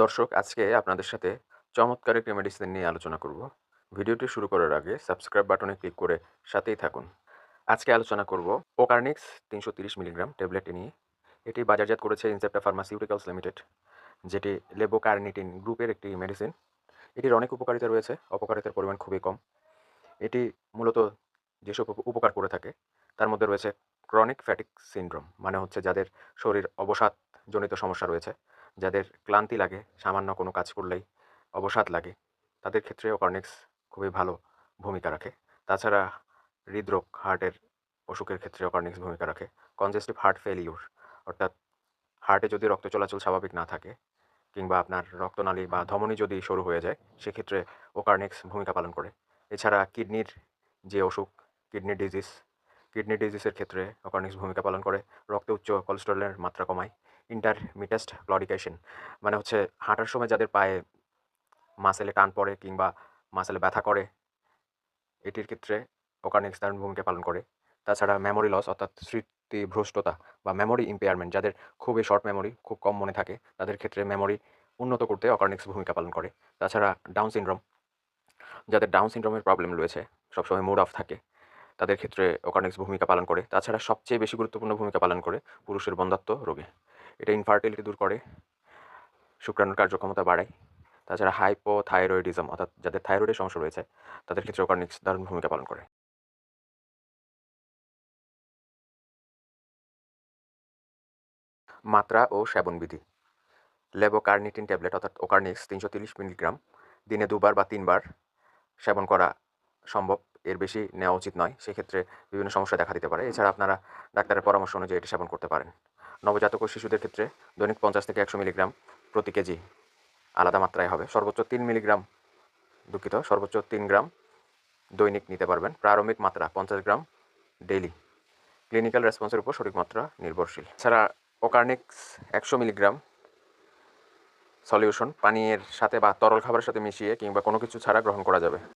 দর্শক, আজকে আপনাদের সাথে চমৎকার একটি মেডিসিন নিয়ে আলোচনা করব। ভিডিওটি শুরু করার আগে সাবস্ক্রাইব বাটনে ক্লিক করে সাথেই থাকুন। আজকে আলোচনা করব ওকার্নিক্স ৩৩০ মিলিগ্রাম ট্যাবলেটটি নিয়ে। এটি বাজারজাত করেছে ইনসেপ্টা ফার্মাসিউটিক্যালস লিমিটেড, যেটি লেবোকার্নিটিন গ্রুপের একটি মেডিসিন। এটির অনেক উপকারিতা রয়েছে, অপকারিতার পরিমাণ খুবই কম। এটি মূলত যেসব উপকার করে থাকে তার মধ্যে রয়েছে ক্রনিক ফ্যাটিক সিনড্রোম, মানে হচ্ছে যাদের শরীর অবসাদজনিত সমস্যা রয়েছে, যাদের ক্লান্তি লাগে, সামান্য কোনো কাজ করলেই অবসাদ লাগে, তাদের ক্ষেত্রে ওকার্নিক্স খুবই ভালো ভূমিকা রাখে। তাছাড়া হৃদরোগ, হার্টের অসুখের ক্ষেত্রে ওকার্নিক্স ভূমিকা রাখে। কনজেস্টিভ হার্ট ফেলিউর, অর্থাৎ হার্টে যদি রক্ত চলাচল স্বাভাবিক না থাকে কিংবা আপনার রক্তনালী বা ধমনী যদি সরু হয়ে যায়, সেক্ষেত্রে ওকার্নিক্স ভূমিকা পালন করে। এছাড়া কিডনির যে অসুখ, কিডনি ডিজিজ, কিডনি ডিজিজের ক্ষেত্রে ওকার্নিক্স ভূমিকা পালন করে। রক্তে উচ্চ কোলেস্টেরলের মাত্রা কমায়। ইন্টারমিটেস্ট ক্লডিকেশন, মানে হচ্ছে হাঁটার সময় যাদের পায়ে মাসেলে টান পড়ে কিংবা মাসেলে ব্যথা করে, এটির ক্ষেত্রে ওকার্নিক্স দারুণ ভূমিকা পালন করে। তাছাড়া মেমোরি লস, অর্থাৎ স্মৃতিভ্রষ্টতা বা মেমোরি ইম্পেয়ারমেন্ট, যাদের খুবই শর্ট মেমোরি, খুব কম মনে থাকে, তাদের ক্ষেত্রে মেমোরি উন্নত করতে ওকার্নিক্স ভূমিকা পালন করে। তাছাড়া ডাউন সিনড্রোম, যাদের ডাউন সিনড্রোমের প্রবলেম রয়েছে, সবসময় মুড অফ থাকে, তাদের ক্ষেত্রে ওকার্নিক্স ভূমিকা পালন করে। তাছাড়া সবচেয়ে বেশি গুরুত্বপূর্ণ ভূমিকা পালন করে পুরুষের বন্ধ্যাত্ব রোগে। এটা ইনফার্টিলিটি দূর করে, শুক্রাণুর কার্যক্ষমতা বাড়ায়। তাছাড়া হাইপোথাইরয়েডিজম, অর্থাৎ যাদের থাইরয়েডের সমস্যা রয়েছে, তাদের ক্ষেত্রে ওকার্নিক্স দারুণ ভূমিকা পালন করে। মাত্রা ও সেবনবিধি। লেবোকার্নিটিন ট্যাবলেট অর্থাৎ ওকার্নিক্স ৩৩০ মিলিগ্রাম দিনে ২ বার বা ৩ বার সেবন করা সম্ভব। এর বেশি নেওয়া উচিত নয়, সেক্ষেত্রে বিভিন্ন সমস্যা দেখা দিতে পারে। এছাড়া আপনারা ডাক্তারের পরামর্শ অনুযায়ী এটি সেবন করতে পারেন। নবজাতক ও শিশুদের ক্ষেত্রে দৈনিক ৫০ থেকে ১০০ মিলিগ্রাম প্রতি কেজি আলাদা মাত্রায় হবে। সর্বোচ্চ ৩ মিলিগ্রাম, দুঃখিত, সর্বোচ্চ ৩ গ্রাম দৈনিক নিতে পারবেন। প্রারম্ভিক মাত্রা ৫০ গ্রাম ডেইলি। ক্লিনিক্যাল রেসপন্সের উপর সঠিক মাত্রা নির্ভরশীল। এছাড়া ওকার্নিক্স ১০০ মিলিগ্রাম সলিউশন পানীয়ের সাথে বা তরল খাবারের সাথে মিশিয়ে কিংবা কোনো কিছু ছাড়া গ্রহণ করা যাবে।